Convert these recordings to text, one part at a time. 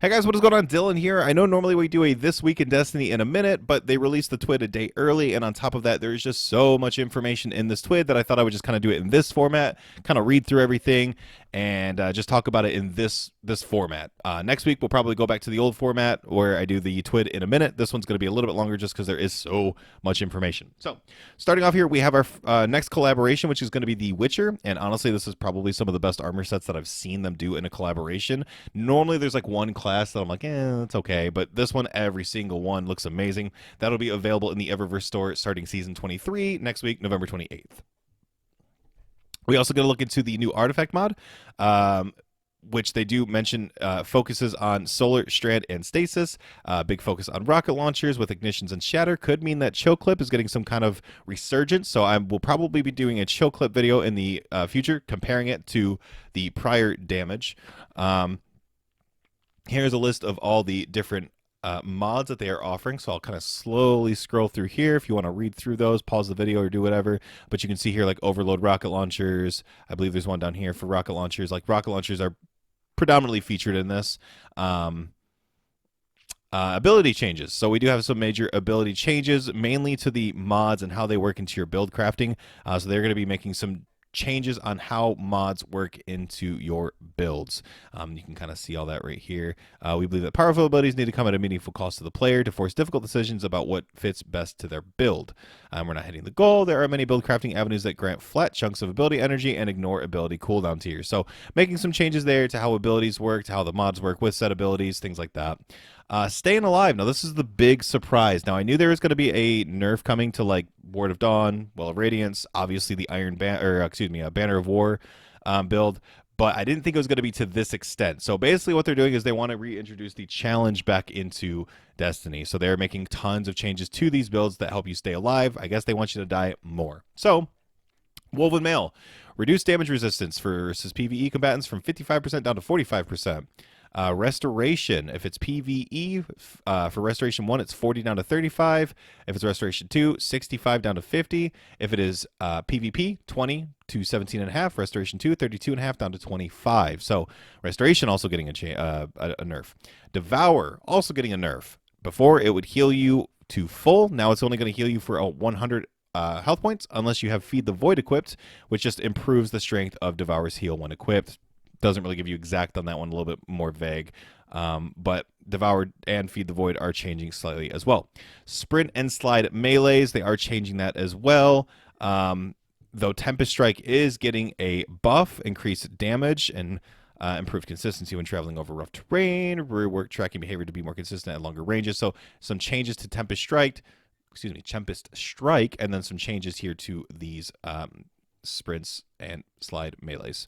Hey guys, what is going on? Dylan here. I know normally we do a This Week in Destiny in a minute, but they released the TWID a day early, and on top of that, there's just so much information in this TWID that I thought I would just kind of do it in this format, kind of read through everything, and just talk about it in this format. Next week, we'll probably go back to the old format where I do the TWID in a minute. This one's going to be a little bit longer just because there is so much information. So, starting off here, we have our next collaboration, which is going to be The Witcher, and honestly, this is probably some of the best armor sets that I've seen them do in a collaboration. Normally, there's like one class that I'm like, it's okay. But this one, every single one looks amazing. That'll be available in the Eververse store starting season 23 next week, November 28th. We also going to look into the new artifact mod, which they do mention focuses on Solar, Strand, and Stasis. Big focus on rocket launchers with ignitions and shatter. Could mean that chill clip is getting some kind of resurgence. So I will probably be doing a chill clip video in the future, comparing it to the prior damage. Here's a list of all the different mods that they are offering. So I'll kind of slowly scroll through here. If you want to read through those, pause the video or do whatever. But you can see here like overload rocket launchers. I believe there's one down here for rocket launchers. Like rocket launchers are predominantly featured in this. Ability changes. So we do have some major ability changes, mainly to the mods and how they work into your build crafting. So they're going to be making some changes on how mods work into your builds. You can kind of see all that right here. We believe that powerful abilities need to come at a meaningful cost to the player to force difficult decisions about what fits best to their build. We're not hitting the goal. There are many build crafting avenues that grant flat chunks of ability energy and ignore ability cooldown tiers. So making some changes there to how abilities work, to how the mods work with set abilities, things like that. Staying alive. Now, this is the big surprise. Now, I knew there was going to be a nerf coming to like Ward of Dawn, Well of Radiance, obviously the Banner of War build, but I didn't think it was going to be to this extent. So basically, what they're doing is they want to reintroduce the challenge back into Destiny. So they're making tons of changes to these builds that help you stay alive. I guess they want you to die more. So, Woven Mail, reduce damage resistance versus PvE combatants from 55% down to 45%. Restoration, if it's PvE, for Restoration 1, it's 40 down to 35. If it's Restoration 2, 65 down to 50. If it is PvP, 20 to 17.5. Restoration 2, 32.5 down to 25. So Restoration also getting a nerf. Devour, also getting a nerf. Before, it would heal you to full. Now it's only going to heal you for 100 health points, unless you have Feed the Void equipped, which just improves the strength of Devour's heal when equipped. Doesn't really give you exact on that one, a little bit more vague. But Devour and Feed the Void are changing slightly as well. Sprint and Slide melees, they are changing that as well. Though Tempest Strike is getting a buff, increased damage, and improved consistency when traveling over rough terrain, rework tracking behavior to be more consistent at longer ranges. So some changes to Tempest Strike, and then some changes here to these sprints and slide melees.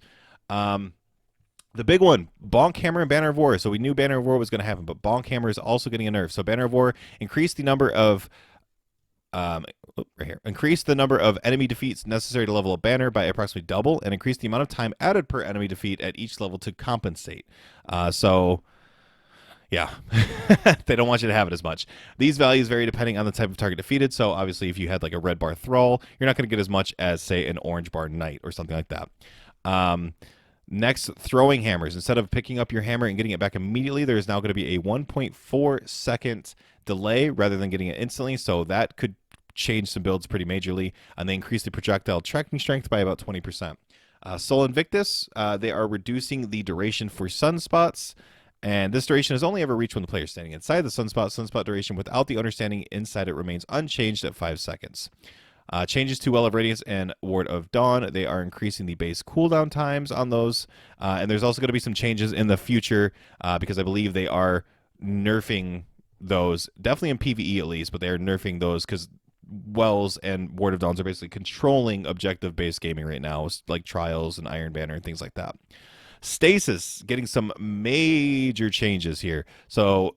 The big one, Bonk Hammer and Banner of War. So we knew Banner of War was going to happen, but Bonk Hammer is also getting a nerf. So Banner of War increased the number of increased the number of enemy defeats necessary to level a banner by approximately double, and increased the amount of time added per enemy defeat at each level to compensate. Yeah, they don't want you to have it as much. These values vary depending on the type of target defeated. So obviously, if you had like a red bar thrall, you're not going to get as much as, say, an orange bar knight or something like that. Next, throwing hammers. Instead of picking up your hammer and getting it back immediately, there is now going to be a 1.4 second delay rather than getting it instantly. So that could change some builds pretty majorly. And they increase the projectile tracking strength by about 20%. Sol Invictus, they are reducing the duration for sunspots. And this duration is only ever reached when the player is standing inside the sunspot. Sunspot duration without the owner standing inside it remains unchanged at 5 seconds. Changes to Well of Radiance and Ward of Dawn. They are increasing the base cooldown times on those. And there's also going to be some changes in the future because I believe they are nerfing those, definitely in PvE at least, but they are nerfing those because Wells and Ward of Dawns are basically controlling objective-based gaming right now, like Trials and Iron Banner and things like that. Stasis getting some major changes here. So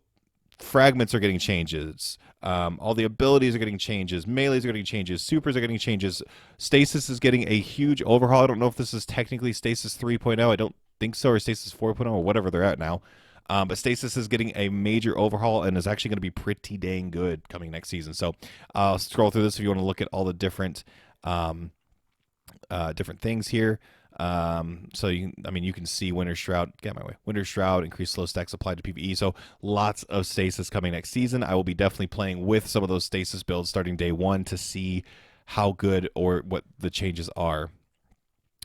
fragments are getting changes. All the abilities are getting changes. Melees are getting changes. Supers are getting changes. Stasis is getting a huge overhaul. I don't know if this is technically Stasis 3.0. I don't think so, or Stasis 4.0, or whatever they're at now. But Stasis is getting a major overhaul and is actually going to be pretty dang good coming next season. So I'll scroll through this if you want to look at all the different different things here. So you can see Winter Shroud, get my way. Winter Shroud, increased slow stacks applied to PvE. So lots of stasis coming next season. I will be definitely playing with some of those stasis builds starting day one to see how good or what the changes are.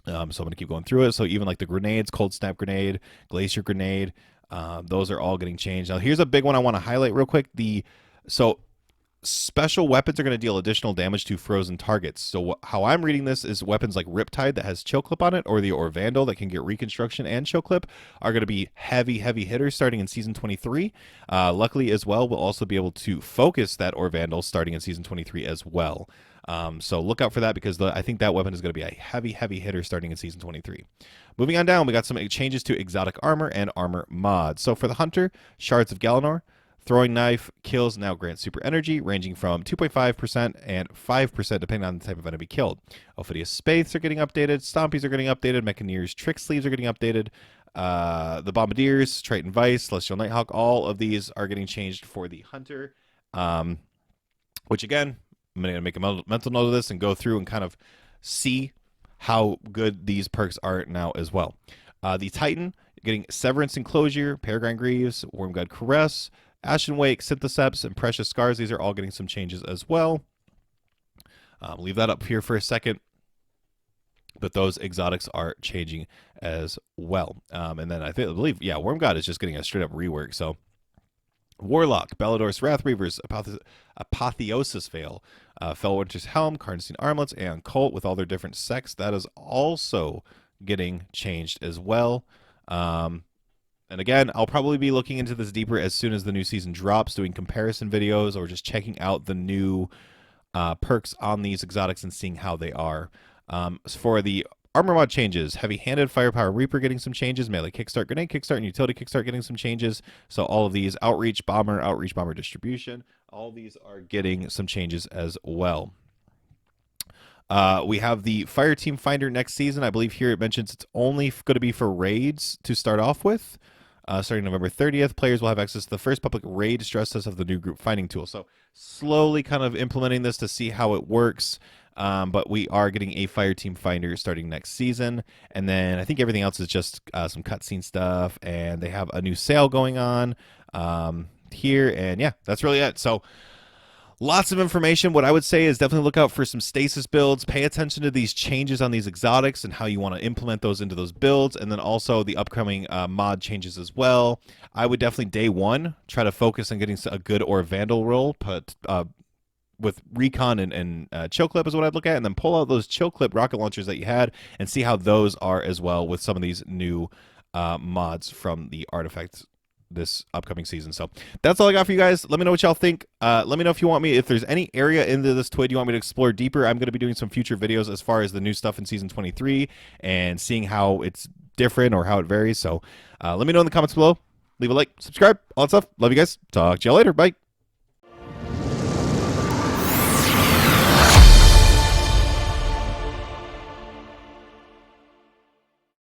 So I'm going to keep going through it. So even like the grenades, Cold Snap Grenade, Glacier Grenade, those are all getting changed. Now here's a big one I want to highlight real quick. So special weapons are going to deal additional damage to frozen targets. So how I'm reading this is weapons like Riptide that has Chill Clip on it, or the Orvandal that can get Reconstruction and Chill Clip, are going to be heavy hitters starting in Season 23. Luckily as well, we'll also be able to focus that Orvandal starting in Season 23 as well. So look out for that, because I think that weapon is going to be a heavy hitter starting in Season 23. Moving on down, we got some changes to exotic armor and armor mods. So for the Hunter, Shards of Galanor, Throwing Knife kills now grant super energy, ranging from 2.5% and 5% depending on the type of enemy killed. Ophidius Spaiths are getting updated, Stompies are getting updated, Mechaneers Trick Sleeves are getting updated, the Bombardiers, Triton Vice, Celestial Nighthawk, all of these are getting changed for the Hunter, which again, I'm going to make a mental note of this and go through and kind of see how good these perks are now as well. The Titan getting Severance Enclosure, Peregrine Greaves, Wormgod Caress, Ashen Wake, Syntheseps, and Precious Scars. These are all getting some changes as well. Leave that up here for a second. But those exotics are changing as well. And then I believe, Wormgod is just getting a straight up rework. So Warlock, Bellador's Wrathweavers, Apotheosis Veil, Fellwinter's Helm, Carnosine Armlets, and Cult with all their different sects. That is also getting changed as well. And again, I'll probably be looking into this deeper as soon as the new season drops, doing comparison videos or just checking out the new perks on these exotics and seeing how they are. For the armor mod changes, Heavy-Handed Firepower Reaper getting some changes, Melee Kickstart, Grenade Kickstart, and Utility Kickstart getting some changes. So all of these, Outreach Bomber Distribution, all these are getting some changes as well. We have the Fire Team Finder next season. I believe here it mentions it's only going to be for raids to start off with. Starting November 30th, players will have access to the first public raid stress test of the new group finding tool. So slowly kind of implementing this to see how it works. But we are getting a Fire Team Finder starting next season. And then I think everything else is just some cutscene stuff. And they have a new sale going on here. And yeah, that's really it. So lots of information. What I would say is definitely look out for some stasis builds. Pay attention to these changes on these exotics and how you want to implement those into those builds. And then also the upcoming mod changes as well. I would definitely day one try to focus on getting a good Orvandal roll, but with Recon and Chill Clip is what I'd look at. And then pull out those Chill Clip rocket launchers that you had and see how those are as well with some of these new mods from the artifacts this upcoming season. So that's all I got for you guys. Let me know what y'all think. Let me know if you want me, if there's any area into this TWID you want me to explore deeper. I'm going to be doing some future videos as far as the new stuff in season 23 and seeing how it's different or how it varies. So let me know in the comments below. Leave a like, subscribe, all that stuff. Love you guys. Talk to y'all later. Bye.